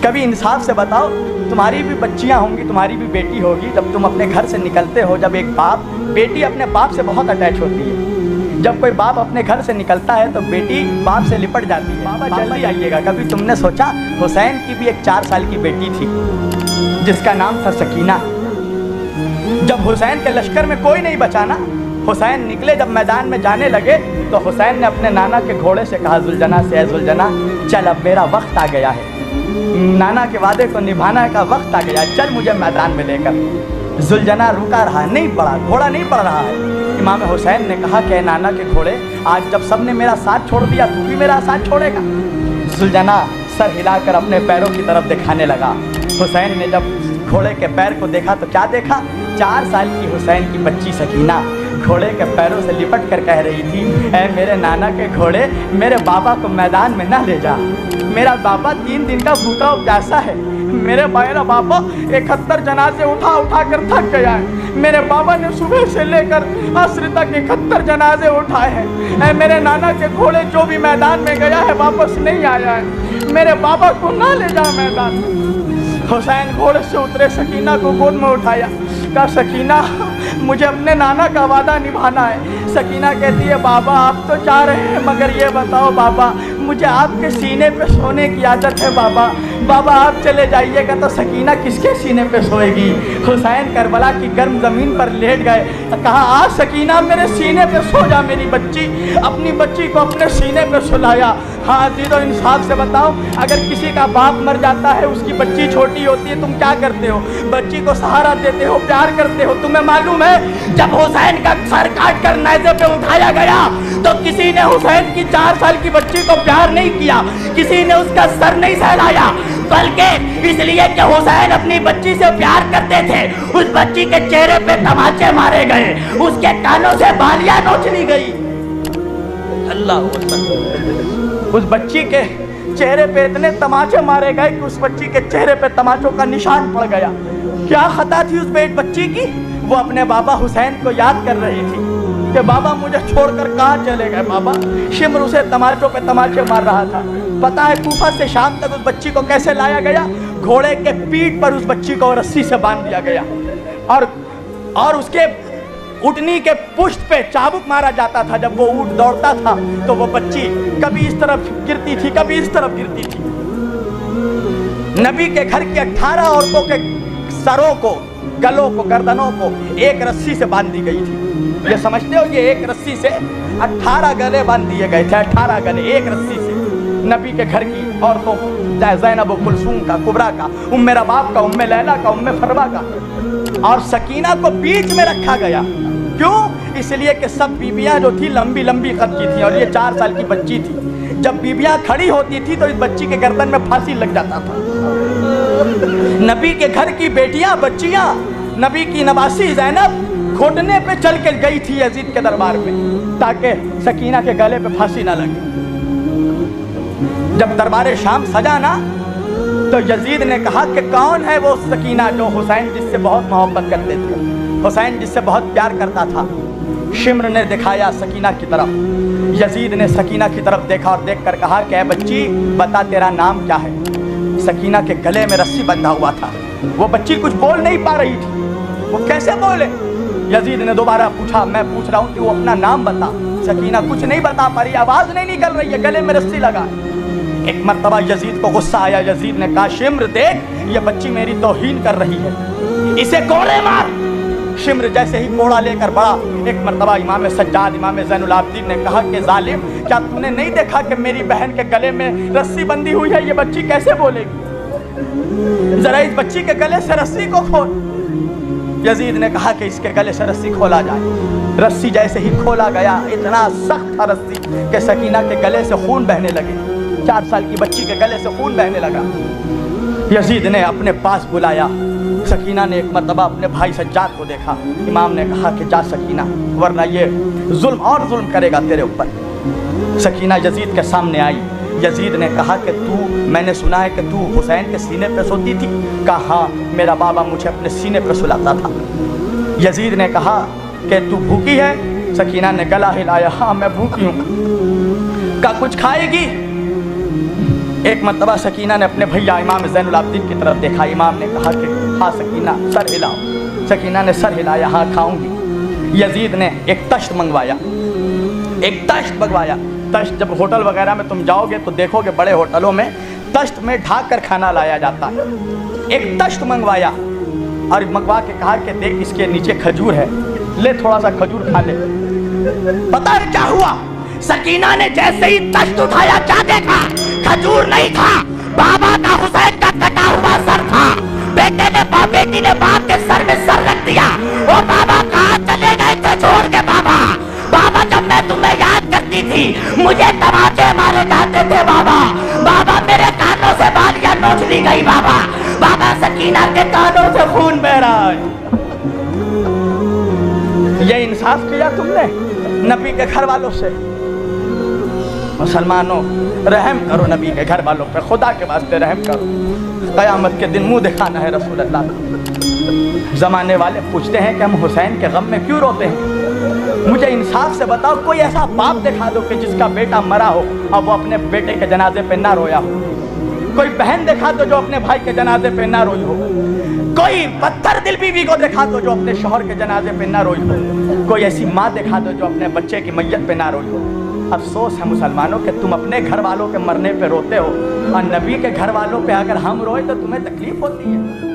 कभी इंसाफ से बताओ, तुम्हारी भी बच्चियां होंगी, तुम्हारी भी बेटी होगी, जब तुम अपने घर से निकलते हो, जब एक बाप, बेटी अपने बाप से बहुत अटैच होती है। जब कोई बाप अपने घर से निकलता है तो बेटी बाप से लिपट जाती है। बाबा जल्दी आइएगा। कभी तुमने सोचा, हुसैन की भी एक 4 साल की बेटी थी जिसका नाम था सकीना। जब हुसैन के लश्कर में कोई नहीं बचा ना, हुसैन निकले, जब मैदान में जाने लगे तो हुसैन ने अपने नाना के घोड़े से कहा जुलजना से, जुलजना चल अब मेरा वक्त आ गया है, नाना के वादे को निभाना का वक्त आ गया, चल मुझे मैदान में लेकर। जुलजना रुका रहा, नहीं बढ़ा, घोड़ा नहीं बढ़ रहा है। इमाम हुसैन ने कहा कि नाना के घोड़े, आज जब सबने मेरा साथ छोड़ दिया, तू भी मेरा साथ छोड़ेगा? जुलजना सर हिलाकर अपने पैरों की तरफ दिखाने लगा। हुसैन ने जब घोड़े के पैर को देखा तो क्या देखा? 4 साल की हुसैन की बच्ची सकीना घोड़े के पैरों से लिपट कर कह रही थी, ऐ मेरे नाना के घोड़े, मेरे बाबा को मैदान में ना ले जा, मेरा बाबा 3 दिन का भूखा प्यासा है, मेरा बाबा 71 जनाजे उठा कर थक गया है, मेरे बाबा ने सुबह से लेकर असर तक 71 जनाजे उठाए हैं, ऐ मेरे नाना के घोड़े जो भी मैदान में गया है वापस नहीं आया है, मेरे बाबा को ना ले जा मैदान में। हुसैन घोड़े से उतरे, सकीना को गोद में उठाया, कहा सकीना मुझे अपने नाना का वादा निभाना है। सकीना कहती है बाबा आप तो चाह रहे हैं, मगर ये बताओ बाबा, मुझे आपके सीने पे सोने की आदत है बाबा, बाबा आप चले जाइएगा तो सकीना किसके सीने पे सोएगी? हुसैन करबला की गर्म ज़मीन पर लेट गए, कहा आ सकीना मेरे सीने पे सो जा मेरी बच्ची। अपनी बच्ची को अपने सीने पे सुलाया। हाँ दीदो इंसाफ से बताओ, अगर किसी का बाप मर जाता है, उसकी बच्ची छोटी होती है, तुम क्या करते हो? बच्ची को सहारा देते हो, प्यार करते हो। तुम्हें मालूम है जब हुसैन का सर काट कर नेज़े पे उठाया गया तो किसी ने हुसैन की 4 साल की बच्ची को प्यार नहीं किया, किसी ने उसका सर नहीं सहलाया, बल्कि इसलिए कि हुसैन अपनी बच्ची से प्यार करते थे। उस बच्ची के चेहरे पे तमाचे मारे गए, उसके कानों से बालियां नोच ली गई। अल्लाह अकबर। उस बच्ची के चेहरे पे इतने तमाचे मारे गए कि उस बच्ची के चेहरे पे तमाचों का निशान पड़ गया। क्या खता थी उस बच्ची की? वो अपने बाबा हुसैन को याद कर रही थी कि बाबा मुझे छोड़कर कहाँ चले गए बाबा। शिम्र उसे तमाचों पे तमाचे मार रहा था। पता है कूफा से शाम तक उस बच्ची को कैसे लाया गया? घोड़े के पीठ पर उस बच्ची को रस्सी से बांध दिया गया और उसके ऊँटनी के पुष्ट पे चाबुक मारा जाता था। जब वो ऊँट दौड़ता था तो वो बच्ची कभी इस तरफ गिरती थी, कभी इस तरफ गिरती थी। नबी के घर की 18 औरतों के सरों को, गलों को, गर्दनों को एक रस्सी से बांध दी गई थी। ये समझते हो, ये एक रस्सी से 18 गले बांध दिए गए थे। 18 गले एक रस्सी से नबी के घर की औरतों को, चाहे ज़ैनब कुलसूम का, कुबरा का, उम्मे रबाब का, उम्मे लैला का, उम्मे फरवा का, और सकीना को बीच में रखा गया। क्यों? इसलिए कि सब बीबियां जो थी लंबी लंबी कद की थी और ये 4 साल की बच्ची थी। जब बीबियां खड़ी होती थी तो इस बच्ची के गर्दन में फांसी लग जाता था। नबी के घर की बेटियां, बच्चियां, नबी की नवासी ज़ैनब घुटने पे चल के गई थी यजीद के दरबार में ताकि सकीना के गले पे फांसी ना लगे। जब दरबार शाम सजा ना तो यजीद ने कहा कि कौन है वो सकीना जो हुसैन जिससे बहुत मोहब्बत करते थे, हुसैन जिससे बहुत प्यार करता था। शिम्र ने दिखाया सकीना की तरफ। यजीद ने सकीना की तरफ देखा और देखकर कहा कि बच्ची बता तेरा नाम क्या है? सकीना के गले में रस्सी बंधा हुआ था। वो बच्ची कुछ बोल नहीं पा रही थी, वो कैसे बोले? यजीद ने दोबारा पूछा, मैं पूछ रहा हूँ कि वो अपना नाम बता। सकीना कुछ नहीं बता पा रही, आवाज़ नहीं निकल रही है, गले में रस्सी लगा। एक मर्तबा यजीद को गुस्सा आया। यजीद ने कहा शिम्र देख, ये बच्ची मेरी तौहीन कर रही है, इसे कोड़े मार। शिम्र जैसे ही कोड़ा लेकर बढ़ा, एक मर्तबा इमाम सज्जाद, इमाम ज़ैनुल आबिदीन ने कहा कि जालिम, क्या तूने नहीं देखा कि मेरी बहन के गले में रस्सी बंधी हुई है? ये बच्ची कैसे बोलेगी? जरा इस बच्ची के गले से रस्सी को खोल। यजीद ने कहा कि इसके गले से रस्सी खोला जाए। रस्सी जैसे ही खोला गया, इतना सख्त था रस्सी कि सकीना के गले से खून बहने लगे। 4 साल की बच्ची के गले से खून बहने लगा। यजीद ने अपने पास बुलाया। सकीना ने एक मर्तबा अपने भाई सज्जाद को देखा। इमाम ने कहा कि जा सकीना, वरना ये जुल्म और जुल्म करेगा तेरे ऊपर। सकीना यजीद के सामने आई। यजीद ने कहा कि मैंने सुना है कि तू हुसैन के सीने पे सोती थी। कहा हाँ, मेरा बाबा मुझे अपने सीने पे सुलाता था। यजीद ने कहा कि तू भूखी है? सकीना ने गला हिलाया, हाँ मैं भूखी हूँ। कहा कुछ खाएगी? एक मरतबा सकीना ने अपने भैया इमाम ज़ैनुल आबिदीन की तरफ देखा। इमाम ने कहा कि हाँ सकीना सर हिलाओ। सकीना ने सर हिलाया, हाँ खाऊंगी। यजीद ने एक तश्त मंगवाया, एक तश्त मंगवाया। तश्त जब होटल वगैरह में तुम जाओगे तो देखोगे बड़े होटलों में तश्त में ढाक कर खाना लाया जाता है। एक तश्त मंगवाया और मंगवा के कहा कि देख इसके नीचे खजूर है, ले थोड़ा सा खजूर खा ले। पता है क्या हुआ? सकीना ने जैसे ही तश्त उठाया क्या देखा? खजूर नहीं था, बाबा का हुसैन का कटा हुआ सर था। बेटी ने बाप के सर में सर रख दिया। ओ बाबा कहाँ चले गए थे छोड़ के? बाबा बाबा जब मैं तुम्हें याद करती थी मुझे तमाचे मारे जाते थे। बाबा बाबा मेरे कानों से बालियां नोच ली गई। बाबा बाबा सकीना के कानों से खून बह रहा है। ये इंसाफ किया तुमने नबी के घर वालों से? मुसलमानों रहम करो नबी के घर वालों पे, खुदा के वास्ते रहम करो। क़यामत के दिन मुंह दिखाना है रसूल अल्लाह को। ज़माने वाले पूछते हैं कि हम हुसैन के गम में क्यों रोते हैं। मुझे इंसाफ से बताओ, कोई ऐसा बाप दिखा दो कि जिसका बेटा मरा हो और वो अपने बेटे के जनाजे पे ना रोया हो। कोई बहन दिखा दो जो अपने भाई के जनाजे पे ना रोई हो। कोई पत्थर दिल बीवी को दिखा दो जो अपने शौहर के जनाजे पे ना रोई हो। कोई ऐसी माँ दिखा दो जो अपने बच्चे की मैयत पे ना रोई हो। अफसोस है मुसलमानों कि तुम अपने घर वालों के मरने पे रोते हो और नबी के घर वालों पे अगर हम रोए तो तुम्हें तकलीफ होती है।